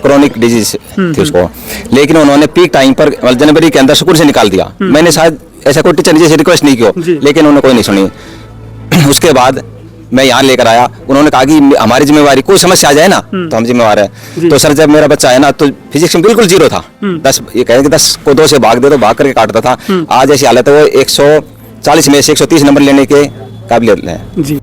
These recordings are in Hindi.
क्रोनिक डिजीज थी उसको, लेकिन उन्होंने पीक टाइम पर जनवरी के अंदर स्कूल से निकाल दिया। मैंने शायद ऐसा कोई टीचर नीचे से रिक्वेस्ट नहीं किया, लेकिन उन्होंने कोई नहीं सुनी। उसके बाद मैं यहाँ लेकर आया, उन्होंने कहा कि हमारी जिम्मेवारी, कोई समस्या आ जाए ना तो हम जिम्मेवार है। तो सर जब मेरा बच्चा है ना तो फिजिक्स में बिल्कुल जीरो था, 10 ये कहें कि 10 को 2 से भाग दे तो भाग करके काटता था। आज ऐसी हालत है वो 140 में से 130 नंबर लेने के काबिलियत है जी।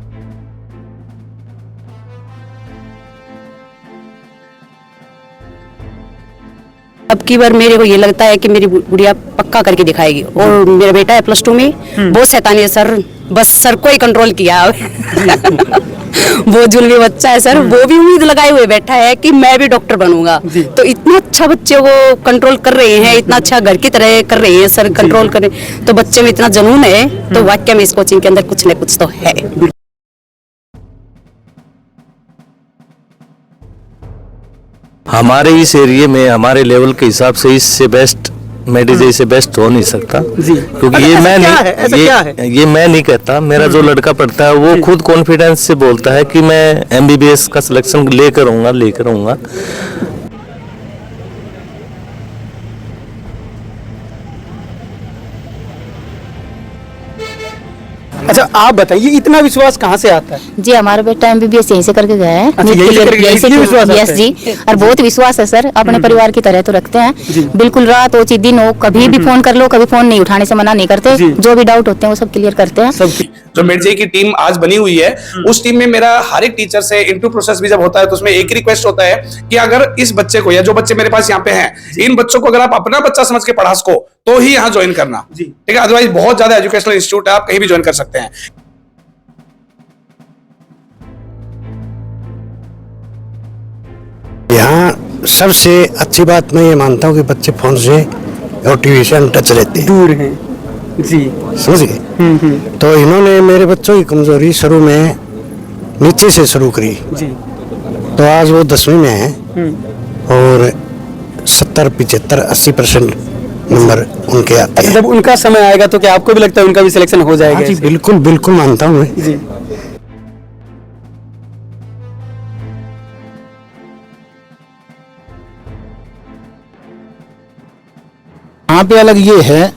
अब की बार मेरे को ये लगता है कि मेरी गुड़िया पक्का करके दिखाएगी। और मेरा बेटा है +2 में, बहुत शैतानी है सर, बस सर को ही कंट्रोल किया वो जुल्मी बच्चा है सर, वो भी उम्मीद लगाए हुए बैठा है कि मैं भी डॉक्टर बनूंगा। तो इतना अच्छा बच्चे को कंट्रोल कर रहे हैं, इतना अच्छा घर की तरह कर रहे हैं सर, कंट्रोल कर रहे हैं। तो बच्चे में इतना जुनून है, तो वाकई में इस कोचिंग के अंदर कुछ न कुछ तो है। हमारे इस एरिया में हमारे लेवल के हिसाब से इससे बेस्ट मेडिजे से बेस्ट हो नहीं सकता जी। क्योंकि ये मैं नहीं कहता, मेरा जो लड़का पढ़ता है वो खुद कॉन्फिडेंस से बोलता है कि मैं MBBS का सिलेक्शन लेकर आऊंगा। अच्छा आप बताइए, इतना विश्वास कहाँ से आता है? जी हमारा बेटा MBBS यहीं से करके गया है। यस जी, और बहुत विश्वास है सर, अपने परिवार की तरह तो रखते हैं। बिल्कुल रात हो दिन हो, कभी भी फोन कर लो, कभी फोन नहीं उठाने से मना नहीं करते। जो भी डाउट होते हैं वो सब क्लियर करते हैं। जो मेडजे की टीम आज बनी हुई है, उस टीम में मेरा हर एक टीचर से इंटरव्यू प्रोसेस भी जब होता है तो उसमें एक ही रिक्वेस्ट होता है कि अगर इस बच्चे को या जो बच्चे मेरे पास यहाँ पे हैं, इन बच्चों को अगर आप अपना बच्चा समझ के पढ़ा सको तो ही यहाँ ज्वाइन करना, ठीक है। अदरवाइज बहुत ज्यादा एजुकेशनल इंस्टीट्यूट है, आप कहीं भी ज्वाइन कर सकते हैं। यहाँ सबसे अच्छी बात मैं ये मानता हूँ कि बच्चे फोन से और टीवी से टच रहते हैं, दूर हैं जी, समझ गए। तो इन्होंने मेरे बच्चों की कमजोरी शुरू में नीचे से शुरू करी जी। तो आज वो 10वीं में है और 70, 75, 80% नंबर उनके आते हैं। जब उनका समय आएगा तो क्या आपको भी लगता है उनका भी सिलेक्शन हो जाएगा? जी बिल्कुल बिल्कुल मानता हूँ मैं जी। यहाँ पे अलग ये है,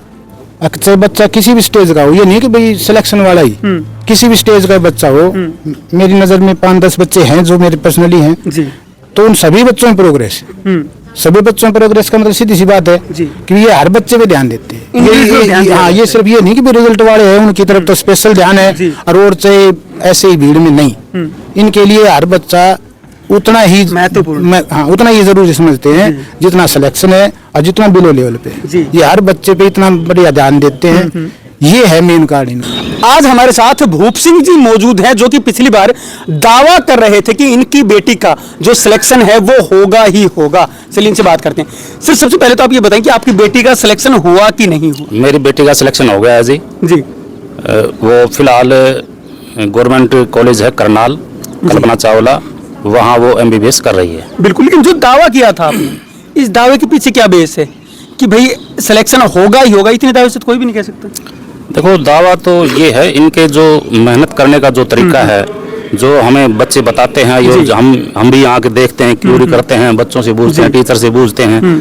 अक्सर बच्चा किसी भी स्टेज का हो, ये नहीं कि भाई सिलेक्शन वाला ही, किसी भी स्टेज का बच्चा हो। मेरी नजर में 5-10 बच्चे हैं जो मेरे पर्सनली हैं जी। तो उन सभी बच्चों में प्रोग्रेस, सभी बच्चों में प्रोग्रेस का मतलब सीधी सी बात है कि ये हर बच्चे पे ध्यान देते हैं। हाँ, ये सिर्फ ये नहीं कि रिजल्ट वाले हैं उनकी तरफ तो स्पेशल ध्यान है, और चाहे ऐसे ही भीड़ में नहीं। इनके लिए हर बच्चा उतना ही महत्वपूर्ण, हाँ उतना ही जरूरी समझते हैं जितना सिलेक्शन है और जितना बिलो लेवल पे। ये हर बच्चे पे इतना बढ़िया ध्यान देते हैं, ये है मेन कारण। आज हमारे साथ भूप सिंह जी मौजूद हैं, जो कि पिछली बार दावा कर रहे थे कि इनकी बेटी का जो सिलेक्शन है वो होगा ही होगा। चलिए इनसे बात करते हैं। सर सबसे पहले तो आप ये बताएं कि आपकी बेटी का सिलेक्शन हुआ कि नहीं हुआ? मेरी बेटी का सिलेक्शन हो गया है जी। वो फिलहाल गवर्नमेंट कॉलेज है करनाल, कल्पना चावला, वहाँ वो MBBS कर रही है। बिल्कुल, लेकिन जो दावा किया था आपने, इस दावे के पीछे क्या बेस है कि भाई सिलेक्शन होगा ही होगा? इतने दावे से तो कोई भी नहीं कह सकता। देखो दावा तो ये है, इनके जो मेहनत करने का जो तरीका है, जो हमें बच्चे बताते हैं, ये हम भी यहाँ के देखते हैं, क्यूरी करते हैं, बच्चों से पूछते हैं, टीचर से पूछते हैं,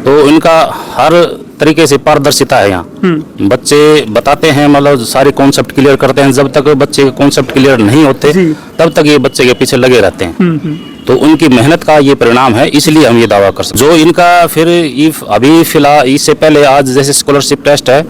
तो इनका हर तरीके से पारदर्शिता है यहाँ। बच्चे बताते हैं, मतलब सारे कॉन्सेप्ट क्लियर करते हैं। जब तक बच्चे के कॉन्सेप्ट क्लियर नहीं होते तब तक ये बच्चे के पीछे लगे रहते हैं। तो उनकी मेहनत का ये परिणाम है, इसलिए हम ये दावा कर सकते। जो इनका फिर अभी फिलहाल इससे पहले आज जैसे स्कॉलरशिप टेस्ट है,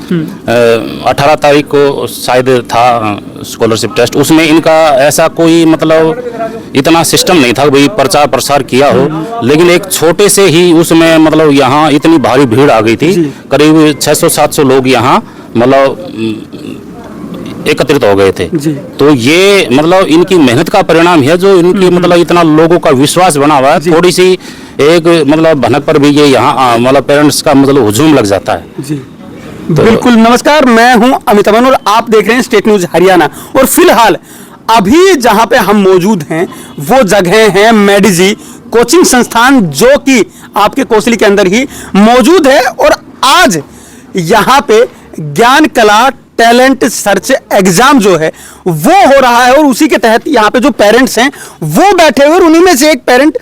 18 तारीख को शायद था स्कॉलरशिप टेस्ट, उसमें इनका ऐसा कोई मतलब इतना सिस्टम नहीं था भाई प्रचार प्रसार किया हो, लेकिन एक छोटे से ही उसमें मतलब यहाँ इतनी भारी भीड़ आ गई थी, करीब 600-700 लोग यहाँ मतलब एकत्रित हो गए थे। तो ये मतलब इनकी मेहनत का परिणाम है, जो इनकी मतलब इतना लोगों का विश्वास बना हुआ है। थोड़ी सी एक मतलब भनक पर भी ये यहाँ मतलब पेरेंट्स का मतलब हुजूम लग जाता है जी। तो बिल्कुल। नमस्कार, मैं हूं अमित अमन और आप देख रहे हैं स्टेट न्यूज हरियाणा। और फिलहाल अभी जहां पे हम मौजूद हैं वो जगह है मेडिजी कोचिंग संस्थान, जो कि आपके कोसली के अंदर ही मौजूद है। और आज यहाँ पे ज्ञान कला टैलेंट सर्च एग्जाम जो है वो हो रहा है, और उसी के तहत यहाँ पे जो पेरेंट्स हैं वो बैठे हुए, और उन्हीं में से एक पेरेंट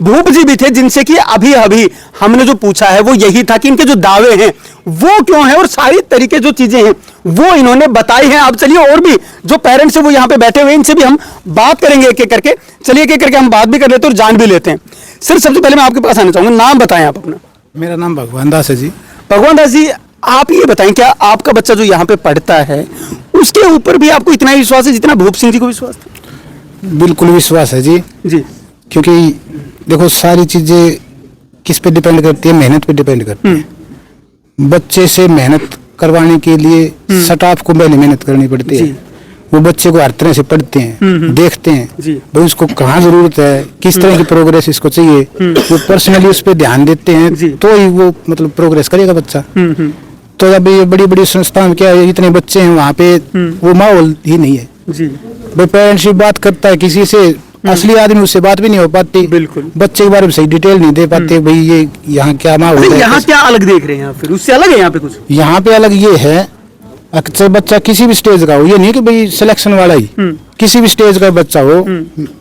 भूप जी भी थे जिनसे कि अभी अभी हमने जो पूछा है वो यही था कि इनके जो दावे हैं वो क्यों हैं और सारी तरीके जो चीजें हैं वो इन्होंने बताई हैं। अब चलिए और भी जो पेरेंट्स हैं वो यहाँ पे बैठे हुए हैं, इनसे भी हम बात करेंगे एक एक करके। चलिए एक एक करके हम बात भी कर लेते हैं और जान भी लेते हैं। सर सबसे पहले मैं आपके पास आना चाहूंगा, नाम बताएं आप अपना। मेरा नाम भगवान दास है जी। भगवान दास जी, आप ये बताएं क्या आपका बच्चा जो यहाँ पे पढ़ता है उसके ऊपर भी आपको इतना ही विश्वास है जितना भूप सिंह जी को विश्वास था? बिल्कुल विश्वास है जी, क्योंकि देखो सारी चीजें किस पे डिपेंड करती है, मेहनत पे डिपेंड करती है। बच्चे से मेहनत करवाने के लिए स्टाफ को पहले मेहनत करनी पड़ती है। वो बच्चे को हर तरह से पढ़ते हैं, देखते हैं भाई उसको कहाँ जरूरत है, किस तरह की प्रोग्रेस इसको चाहिए, वो पर्सनली उस पर ध्यान देते हैं तो ही वो मतलब प्रोग्रेस करेगा बच्चा। तो अभी ये बड़ी बड़ी संस्था में क्या है, इतने बच्चे हैं वहाँ पे वो माहौल ही नहीं है। भाई पेरेंट्स भी बात करता है किसी से, असली आदमी उससे बात भी नहीं हो पाती। बिल्कुल बच्चे के बारे में सही डिटेल नहीं दे पाते भाई ये यहाँ क्या माहौल है। यहाँ क्या अलग देख रहे हैं आप, फिर उससे अलग है यहाँ पे कुछ? यहाँ पे अलग ये है, अक्सर बच्चा किसी भी स्टेज का हो, ये नहीं कि भाई सिलेक्शन वाला ही, किसी भी स्टेज का बच्चा हो,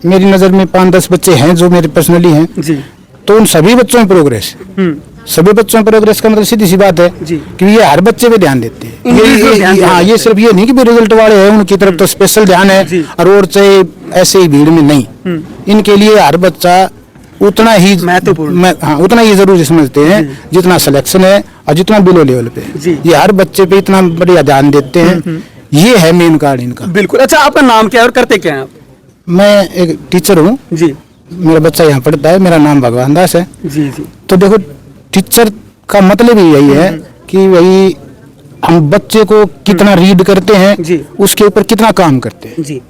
मेरी नजर में 5-10 बच्चे हैं जो मेरे पर्सनली हैं, तो उन सभी बच्चों में प्रोग्रेस, सभी बच्चों में प्रोग्रेस का मतलब सीधी सी बात है कि ये हर बच्चे पे ध्यान देते हैं। हाँ, ये सिर्फ ये नहीं कि रिजल्ट वाले हैं उनकी तरफ तो स्पेशल ध्यान है और चाहे ऐसे ही भीड़ में नहीं, इनके लिए हर बच्चा उतना ही महत्वपूर्ण, हाँ उतना ही जरूरी समझते हैं जितना सिलेक्शन है और जितना बिलो लेवल पे। ये हर बच्चे पे इतना बढ़िया ध्यान देते हैं, ये है मेन कारण इनका। बिल्कुल। अच्छा, आपका नाम क्या है और करते क्या हैं आप? मैं एक टीचर हूँ जी, मेरा बच्चा यहाँ पढ़ता है, मेरा नाम भगवान दास है जी। तो देखो टीचर का मतलब ही यही है कि वही हम बच्चे को कितना रीड करते हैं उसके ऊपर कितना काम करते हैं जी।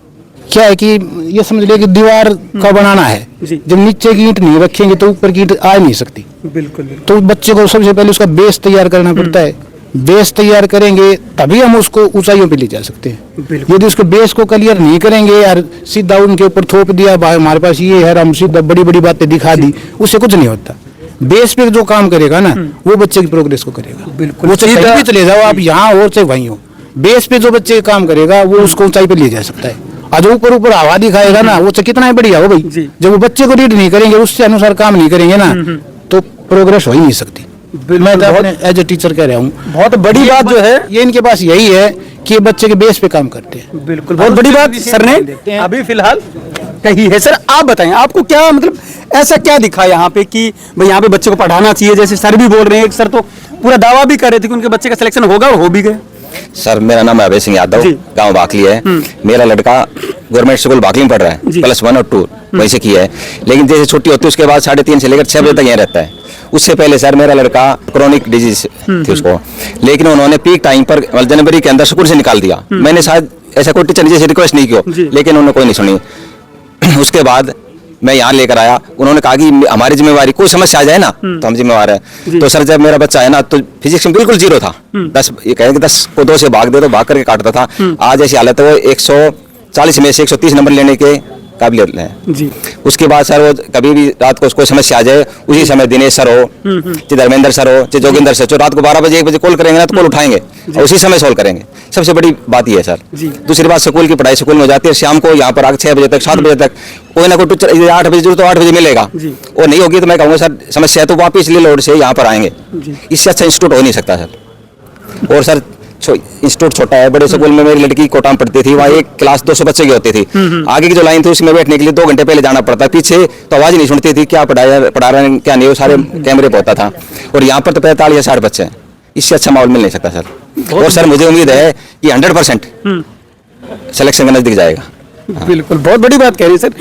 क्या है कि ये समझ लिया कि दीवार का बनाना है, जब नीचे की ईंट नहीं रखेंगे तो ऊपर की ईंट आ नहीं सकती। बिल्कुल। तो बच्चे को सबसे पहले उसका बेस तैयार करना पड़ता है, बेस तैयार करेंगे तभी हम उसको ऊंचाइयों पे ले जा सकते हैं। यदि उसको बेस को क्लियर नहीं करेंगे यार, सीधा उनके ऊपर थोप दिया हमारे पास ये है, हम सीधा बड़ी बड़ी बातें दिखा दी, उससे कुछ नहीं होता। बेस पे जो काम करेगा ना वो बच्चे की प्रोग्रेस को करेगा। बिल्कुल। वो चाहे कहीं भी चले जाओ आप, यहाँ हो चाहे वहीं हो, बेस पे जो बच्चे काम करेगा वो उसको ऊंचाई पे ले जा सकता है। और जो ऊपर ऊपर हवा दिखाएगा ना वो कितना ही बढ़िया हो भाई, जब वो बच्चे को रीड नहीं करेंगे, उससे अनुसार काम नहीं करेंगे ना तो प्रोग्रेस हो ही नहीं सकती। मैं तो अपने एज ए टीचर कह रहा हूँ, बहुत बड़ी बात जो है ये इनके पास यही है कि बच्चे के बेस पे काम करते हैं। बिल्कुल, बहुत बड़ी बात सर ने अभी फिलहाल कही है। सर आप बताएं, आपको क्या मतलब ऐसा क्या दिखा यहाँ पे कि भाई यहाँ पे बच्चे को पढ़ाना चाहिए? जैसे सर भी बोल रहे हैं, एक सर तो पूरा दावा भी कर रहे थे कि उनके बच्चे का सिलेक्शन होगा और हो भी गया। सर मेरा नाम अभय सिंह यादव, गांव बाकली है। मेरा लड़का गवर्नमेंट स्कूल बाकली में पढ़ रहा है, +1 और 2 वैसे किया है, लेकिन जैसे छुट्टी होती है उसके बाद 3:30 से लेकर 6 बजे तक यहाँ रहता है। उससे पहले सर मेरा लड़का क्रोनिक डिजीज थी उसको, लेकिन उन्होंने पीक टाइम पर जनवरी के अंदर स्कूल से निकाल दिया। मैंने शायद ऐसा कोई टीचर जैसे रिक्वेस्ट नहीं किया, लेकिन उन्होंने कोई नहीं सुनी। उसके बाद मैं यहाँ लेकर आया, उन्होंने कहा कि हमारी जिम्मेवारी, कोई समस्या आ जाए ना तो हम जिम्मेवार है। तो सर जब मेरा बच्चा है ना तो फिजिक्स में बिल्कुल 0 था, 10 ये कहें कि 10 को 2 से भाग दे तो भाग करके काटता था। आज ऐसी हालत है वो 140 में से 130 नंबर लेने के काबिलियत है जी। उसके बाद सर वो कभी भी रात को कोई समस्या आ जाए उसी समय दिनेश सर हो, चाहे धर्मेंद्र सर हो, चाहे जोगिंदर सर, रात को 12 बजे 1 बजे कॉल करेंगे ना तो कॉल उठाएंगे और उसी समय सोल्व करेंगे। सबसे बड़ी बात ये है सर। दूसरी बात, स्कूल की पढ़ाई स्कूल में हो जाती है, शाम को यहाँ पर आकर 6 बजे तक 7 बजे तक कोई ना कोई टीचर 8 बजे जरूर तो 8 बजे मिलेगा, और नहीं होगी तो मैं कहूँगा सर समस्या है तो वापिस इसलिए लोड से यहाँ पर आएंगे। इससे अच्छा इंस्टीट्यूट हो नहीं सकता सर। और सर इंस्टीट्यूट छोटा है, बड़े स्कूल में मेरी लड़की कोटा में पढ़ती थी, वहाँ एक क्लास 200 बच्चे की होती थी। आगे की जो लाइन थी उसमें बैठने के लिए 2 घंटे पहले जाना पड़ता, पीछे तो आवाज नहीं सुनती थी क्या पढ़ा रहे हैं क्या नहीं, वो सारे कैमरे पे होता था। और यहाँ पर तो 45 या 60 बच्चे हैं, इससे अच्छा माहौल मिल नहीं सकता सर। और सर मुझे उम्मीद है कि 100% सिलेक्शन का नजदीक जाएगा। बिल्कुल, बहुत बड़ी बात कह रही है सर।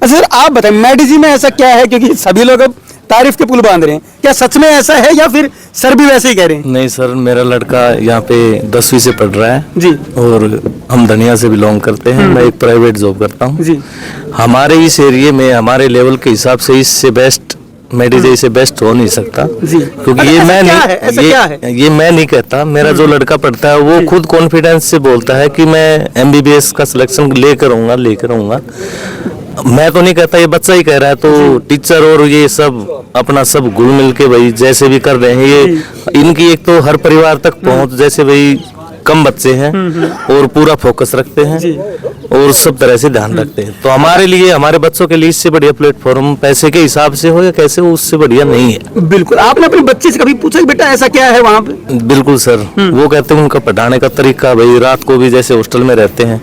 अच्छा सर आप बताएं, मेडिजी में ऐसा क्या है, क्योंकि सभी लोग अब तारीफ के पुल बांध रहे हैं, क्या सच में ऐसा है या फिर सर भी वैसे ही कह रहे हैं? नहीं सर, मेरा लड़का यहाँ पे 10वीं से पढ़ रहा है जी, और हम धनिया से बिलोंग करते हैं। मैं एक प्राइवेट जॉब करता हूँ जी। हमारे इस एरिया में हमारे लेवल के हिसाब से इससे बेस्ट मेडिजे से बेस्ट हो नहीं सकता जी, क्योंकि ये मैं नहीं ये मैं नहीं कहता, मेरा जो लड़का पढ़ता है वो खुद कॉन्फिडेंस से बोलता है कि मैं MBBS का सिलेक्शन लेकर आऊंगा। मैं तो नहीं कहता, ये बच्चा ही कह रहा है। तो टीचर और ये सब अपना सब घुल मिल के भाई जैसे भी कर रहे हैं, ये इनकी एक तो हर परिवार तक पहुंच, जैसे भाई कम बच्चे हैं और पूरा फोकस रखते हैं, और सब तरह से ध्यान रखते हैं। तो हमारे लिए, हमारे बच्चों के लिए इससे बढ़िया प्लेटफॉर्म पैसे के हिसाब से हो या कैसे हो, उससे बढ़िया नहीं है। बिल्कुल। आपने अपने बच्चे से कभी पूछा कि बेटा ऐसा क्या है वहाँ पे? बिल्कुल सर, वो कहते हैं उनका पढ़ाने का तरीका, भाई रात को भी जैसे हॉस्टल में रहते हैं,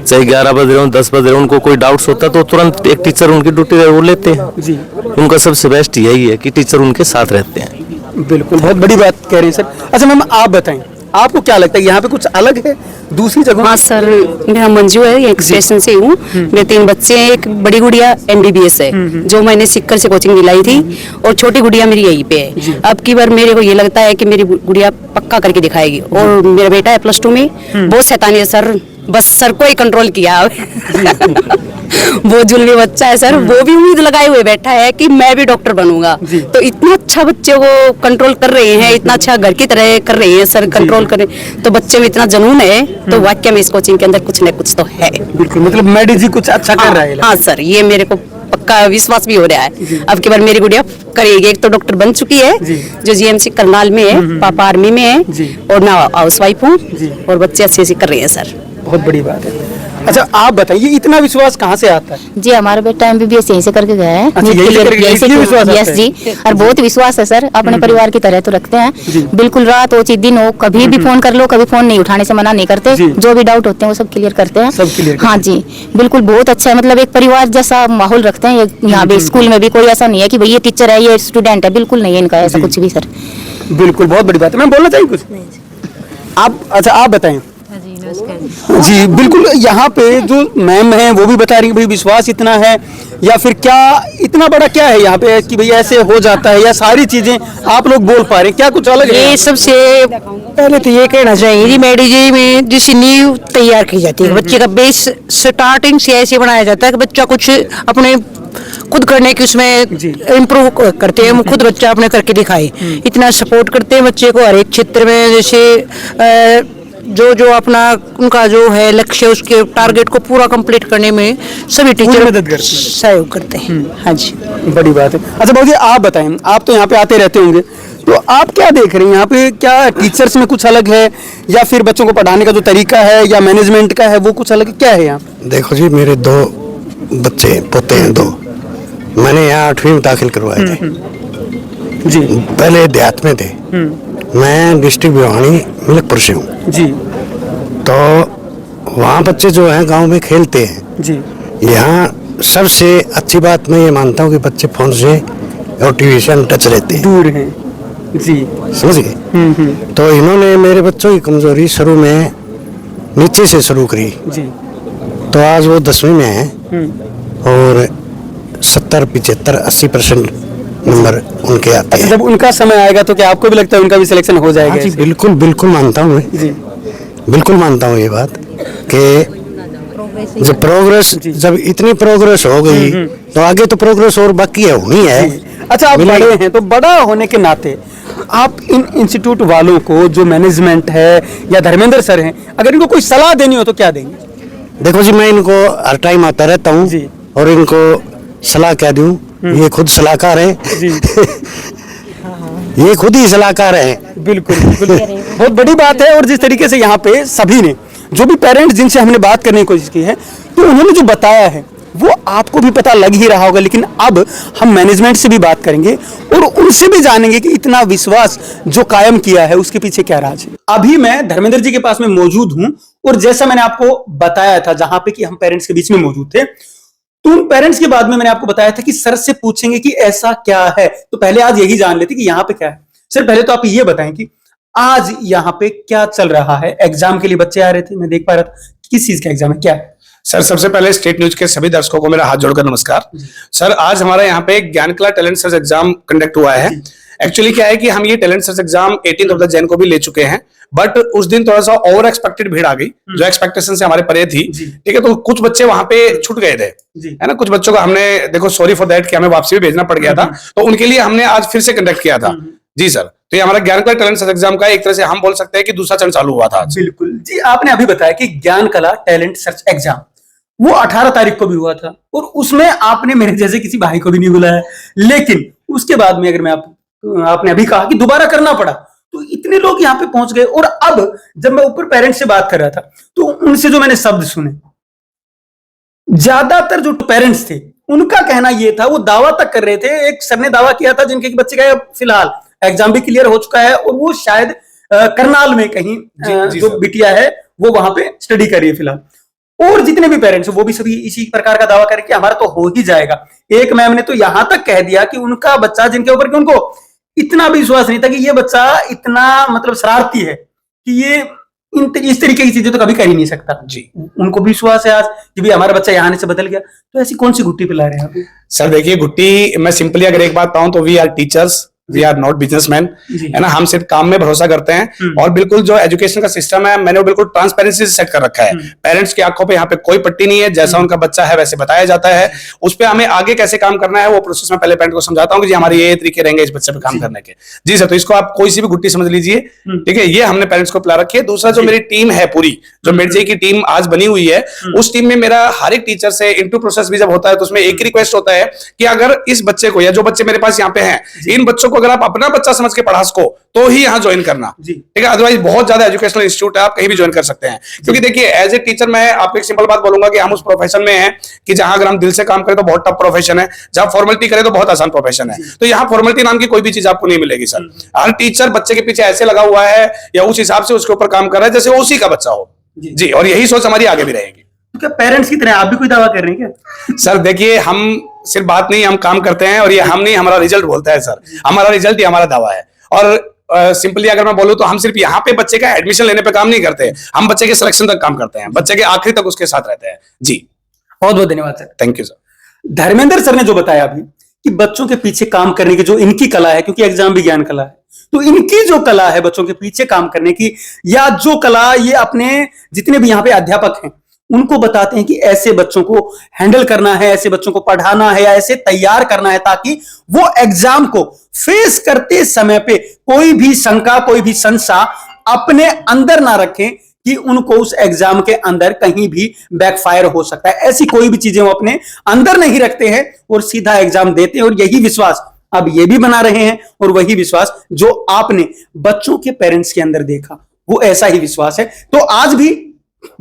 चाहे 11 बज रहे हो 10 बज रहे हो, उनको कोई डाउट्स होता है तो तुरंत एक टीचर उनकी ड्यूटी वो लेते हैं जी। उनका सबसे बेस्ट यही है कि टीचर उनके साथ रहते हैं। बिल्कुल, बहुत बड़ी बात कह रहे हैं सर। अच्छा मैम, आप बताएं, आपको क्या लगता है यहाँ पे कुछ अलग है दूसरी जगह? हाँ सर, मेरा मंजू है, एक स्टेशन से हूँ। मेरे 3 बच्चे हैं, एक बड़ी गुड़िया MBBS है जो मैंने सिक्कर से कोचिंग दिलाई थी, और छोटी गुड़िया मेरी यहीं पे है। अब की बार मेरे को ये लगता है कि मेरी गुड़िया पक्का करके दिखाएगी। और मेरा बेटा है +2 में, बहुत शैतानी है सर, बस सर को ही कंट्रोल किया। वो जुल्मी बच्चा है सर, वो भी उम्मीद लगाए हुए बैठा है कि मैं भी डॉक्टर बनूंगा। तो इतना अच्छा बच्चे को कंट्रोल कर रहे हैं, इतना अच्छा घर की तरह कर रहे हैं सर, कंट्रोल कर रहे हैं। तो बच्चे में इतना जुनून है, तो वाकई में इस कोचिंग के अंदर कुछ न कुछ तो है। बिल्कुल, मतलब मैडी जी कुछ अच्छा कर रहा है। हाँ सर, ये मेरे को पक्का विश्वास भी हो रहा है। अब की बार मेरी गुड़िया करेगी। एक तो डॉक्टर बन चुकी है जो GMC करनाल में है, पापा आर्मी में है, और मैं हाउसवाइफ हूँ, और बच्चे अच्छे कर रहे हैं सर। बहुत बड़ी बात है। अच्छा आप बताइए, इतना विश्वास कहाँ से आता है? जी, हमारा बेटा MBBS यहीं से करके गया है। अच्छा, यहीं से करके गया है, इसलिए विश्वास आता है? यस जी, और बहुत विश्वास है सर, अपने परिवार की तरह तो रखते हैं। बिल्कुल, रात हो दिन हो, कभी भी फोन कर लो, कभी फोन नहीं उठाने से मना नहीं करते। जो भी डाउट होते हैं वो सब क्लियर करते हैं। सब क्लियर? हाँ जी, बिल्कुल, बहुत अच्छा है। मतलब एक परिवार जैसा माहौल रखते हैं यहाँ पे। स्कूल में भी कोई ऐसा नहीं है कि भाई ये टीचर है ये स्टूडेंट है, बिल्कुल नहीं है इनका ऐसा कुछ भी सर। बिल्कुल, बहुत बड़ी बात है। मैं बोलना चाहिए कुछ आप? अच्छा आप बताएं। जी बिल्कुल, यहाँ पे जो मैम है वो भी बता रही है भाई विश्वास इतना है, या फिर क्या इतना बड़ा क्या है यहाँ पे कि भाई ऐसे हो जाता है, या सारी चीजें आप लोग बोल पा रहे हैं, क्या कुछ अलग है? ये सबसे पहले तो ये कहना चाहिए जी, मेडिजी में जिसकी नींव तैयार की जाती है, बच्चे का बेस स्टार्टिंग से ऐसे बनाया जाता है कि बच्चा कुछ अपने खुद करने की उसमें इम्प्रूव करते हैं, खुद बच्चा अपने करके दिखाए। इतना सपोर्ट करते हैं बच्चे को हर एक क्षेत्र में, जैसे जो जो अपना उनका जो है लक्ष्य, उसके टारगेट को पूरा कंप्लीट करने में सभी टीचर मदद करते हैं, सहयोग करते हैं। हाँ जी, बड़ी बात है। अच्छा बाबू जी आप बताएं, आप तो यहाँ पे आते रहते होंगे, तो आप क्या देख रहे हैं यहाँ पे? क्या टीचर्स में कुछ अलग है, या फिर बच्चों को पढ़ाने का जो तरीका है या मैनेजमेंट का है वो कुछ अलग है? क्या है यहाँ पे? देखो जी, मेरे 2 बच्चे पोते हैं, 2 मैंने यहाँ 8वीं में दाखिल करवाए थे जी। पहले देहात में थे, मैं डिस्ट्रिक्ट भिवानी मिल्कपुर से हूँ जी। तो वहाँ बच्चे जो हैं गांव में खेलते हैं जी। यहाँ सबसे अच्छी बात मैं ये मानता हूँ कि बच्चे फोन से और टीवी से टच रहते हैं, दूर हैं जी, समझ गए? तो इन्होंने मेरे बच्चों की कमजोरी शुरू में नीचे से शुरू करी जी। तो आज वो 10वीं में है और 70, 75, 80% नंबर उनके आते हैं। जब उनका समय आएगा तो क्या आपको भी लगता है उनका भी सिलेक्शन हो जाएगा? जी बिल्कुल, बिल्कुल मानता हूँ मैं जी, बिल्कुल मानता हूँ ये बात कि जब प्रोग्रेस, जब इतनी प्रोग्रेस हो गई तो आगे तो प्रोग्रेस और बाकी है, होनी है। अच्छा आप बड़े हैं, तो बड़ा होने के नाते आप इन इंस्टीट्यूट वालों को, जो मैनेजमेंट है या धर्मेंद्र सर हैं, अगर इनको कोई सलाह देनी हो तो क्या देंगे? देखो जी, मैं इनको हर टाइम आता रहता हूँ और इनको सलाह क्या दूं, ये खुद सलाहकार हैं ये खुद ही सलाहकार हैं। बिल्कुल बिल्कुल, बहुत बड़ी बात है। और जिस तरीके से यहाँ पे सभी ने, जो भी पेरेंट्स जिनसे हमने बात करने की कोशिश की है, तो उन्होंने जो बताया है वो आपको भी पता लग ही रहा होगा, लेकिन अब हम मैनेजमेंट से भी बात करेंगे और उनसे भी जानेंगे कि इतना विश्वास जो कायम किया है उसके पीछे क्या राज है। अभी मैं धर्मेंद्र जी के पास में मौजूद हूं, और जैसा मैंने आपको बताया था जहां पे कि हम पेरेंट्स के बीच में मौजूद थे, तो उन पेरेंट्स के बाद में मैंने आपको बताया था कि सर से पूछेंगे कि ऐसा क्या है। तो पहले आज यही जान लेते कि यहाँ पे क्या है। सर पहले तो आप ये बताएं कि आज यहाँ पे क्या चल रहा है? एग्जाम के लिए बच्चे आ रहे थे, मैं देख पा रहा था, किस चीज का एग्जाम है, क्या है? सर सबसे पहले स्टेट न्यूज के सभी दर्शकों को मेरा हाथ जोड़कर नमस्कार। सर आज हमारा यहाँ पे ज्ञान कला टैलेंट सर्च एग्जाम कंडक्ट हुआ है। एक्चुअली क्या है कि हम ये talent search exam 18 of the Jain को भी ले चुके हैं, बट उस दिन थोड़ा सा ओवर एक्सपेक्टेड भीड़ आ गई जो एक्सपेक्टेशन से हमारे परे थी। ठीक है, तो कुछ बच्चे वहां पे छूट गए थे, है ना। कुछ बच्चों का हमने, देखो सॉरी फॉर दैट कि हमें वापसी भी भेजना पड़ गया था, तो उनके लिए हमने आज फिर से कंडक्ट किया था। जी सर, तो ये हमारा ज्ञान कला टैलेंट सर्च एग्जाम का एक तरह से हम बोल सकते हैं कि दूसरा चरण चालू हुआ था। बिल्कुल जी, आपने अभी बताया कि ज्ञान कला टैलेंट सर्च एग्जाम वो 18 तारीख को भी हुआ था, और उसमें आपने मेरे जैसे किसी भाई को भी नहीं बुलाया, लेकिन उसके बाद में अगर मैं आपने अभी कहा कि दोबारा करना पड़ा, तो इतने लोग यहाँ पे पहुंच गए। और अब जब मैं ऊपर पेरेंट्स से बात कर रहा था तो उनसे जो मैंने शब्द सुने, ज्यादातर जो पेरेंट्स थे उनका कहना ये था, वो दावा तक कर रहे थे, एक सर ने दावा किया था जिनके बच्चे का फिलहाल एग्जाम भी क्लियर हो चुका है और वो शायद करनाल में कहीं जो बिटिया है वो वहां पे स्टडी कर रही है फिलहाल, और जितने भी पेरेंट्स वो भी सभी इसी प्रकार का दावा करें कि हमारा तो हो ही जाएगा। एक मैम ने तो यहां तक कह दिया कि उनका बच्चा, जिनके ऊपर कि उनको इतना भी विश्वास नहीं था कि ये बच्चा इतना मतलब शरारती है कि ये इस तरीके की चीजें तो कभी कर ही नहीं सकता जी, उनको भी विश्वास है आज कि भी हमारा बच्चा यहाँ आने से बदल गया। तो ऐसी कौन सी घुट्टी पिला रहे हैं आप? सर देखिए, घुट्टी मैं सिंपली अगर एक बात बताऊं तो we are teachers, we are not businessman, है ना। हम सिर्फ काम में भरोसा करते हैं और बिल्कुल जो एजुकेशन का सिस्टम है मैंने वो बिल्कुल ट्रांसपेरेंसी से सेट कर रखा है। पेरेंट्स की आंखों पे यहाँ पे कोई पट्टी नहीं है, जैसा उनका बच्चा है वैसे बताया जाता है। उस पर हमें आगे कैसे काम करना है वो प्रोसेस में पहले पेरेंट को समझाता हूँ कि जी हमारे ये तरीके रहेंगे इस बच्चे पे काम करने के। जी सर, तो इसको आप कोई सी भी घुट्टी समझ लीजिए, ठीक है, ये हमने पेरेंट्स को पिला रखी है। दूसरा जो मेरी टीम है पूरी, जो मिर्जे की टीम आज बनी हुई है, उस टीम में मेरा हर एक टीचर से इंटरव्यू प्रोसेस भी जब होता है तो उसमें एक ही रिक्वेस्ट होता है कि अगर इस बच्चे को या जो बच्चे मेरे पास यहाँ पे हैं, इन बच्चों को अगर आप अपना बच्चा समझ के पढ़ा सको तो ही यहाँ ज्वाइन करना, ठीक है। अदरवाइज बहुत ज्यादा एजुकेशनल इंस्टीट्यूट है, आप कहीं भी ज्वाइन कर सकते हैं। क्योंकि देखिए एज ए टीचर मैं आपको एक सिंपल बात बोलूंगा कि हम उस प्रोफेशन में हैं कि जहां अगर हम दिल से काम करें तो बहुत टफ प्रोफेशन है, जहां फॉर्मेलिटी करें तो बहुत आसान प्रोफेशन है। तो यहाँ फॉर्मेलिटी नाम की कोई भी चीज आपको नहीं मिलेगी सर। हर टीचर बच्चे के पीछे ऐसे लगा हुआ है या उस हिसाब से उसके ऊपर काम कर रहा है जैसे वो उसी का बच्चा हो जी, और यही सोच हमारी आगे भी रहेगी। तो क्या पेरेंट्स की तरह आप भी कोई दावा कर रहे हैं क्या? सर देखिए, हम सिर्फ बात नहीं, हम काम करते हैं और ये हम नहीं, हमारा रिजल्ट बोलता है सर। हमारा रिजल्ट ही हमारा दावा है। और सिंपली अगर मैं बोलूं तो हम सिर्फ यहाँ पे बच्चे का एडमिशन लेने पे काम नहीं करते, हम बच्चे के सिलेक्शन तक काम करते हैं, बच्चे के आखिरी तक उसके साथ रहते हैं जी। बहुत बहुत धन्यवाद sir. Thank you sir. Dharmendra sir ने जो बताया अभी कि बच्चों के पीछे काम करने की जो इनकी कला है, क्योंकि एग्जाम भी ज्ञान कला है, तो इनकी जो कला है बच्चों के पीछे काम करने की, या जो कला ये अपने जितने भी यहाँ पे अध्यापक हैं उनको बताते हैं कि ऐसे बच्चों को हैंडल करना है, ऐसे बच्चों को पढ़ाना है या ऐसे तैयार करना है ताकि वो एग्जाम को फेस करते समय पे कोई भी शंका, कोई भी संशय अपने अंदर ना रखें कि उनको उस एग्जाम के अंदर कहीं भी बैकफायर हो सकता है। ऐसी कोई भी चीजें वो अपने अंदर नहीं रखते हैं और सीधा एग्जाम देते हैं, और यही विश्वास अब ये भी बना रहे हैं। और वही विश्वास जो आपने बच्चों के पेरेंट्स के अंदर देखा वो ऐसा ही विश्वास है। तो आज भी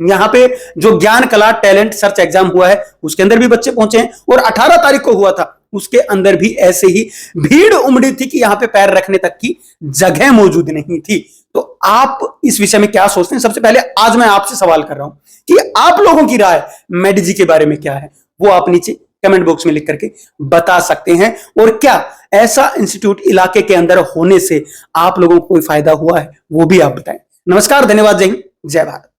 यहाँ पे जो ज्ञान कला टैलेंट सर्च एग्जाम हुआ है उसके अंदर भी बच्चे पहुंचे हैं, और 18 तारीख को हुआ था उसके अंदर भी ऐसे ही भीड़ उमड़ी थी कि यहाँ पे पैर रखने तक की जगह मौजूद नहीं थी। तो आप इस विषय में क्या सोचते हैं? सबसे पहले आज मैं आपसे सवाल कर रहा हूं कि आप लोगों की राय मेडिजी के बारे में क्या है, वो आप नीचे कमेंट बॉक्स में लिख करके बता सकते हैं। और क्या ऐसा इंस्टीट्यूट इलाके के अंदर होने से आप लोगों को कोई फायदा हुआ है वो भी आप बताएं। नमस्कार, धन्यवाद, जय हिंद, जय भारत।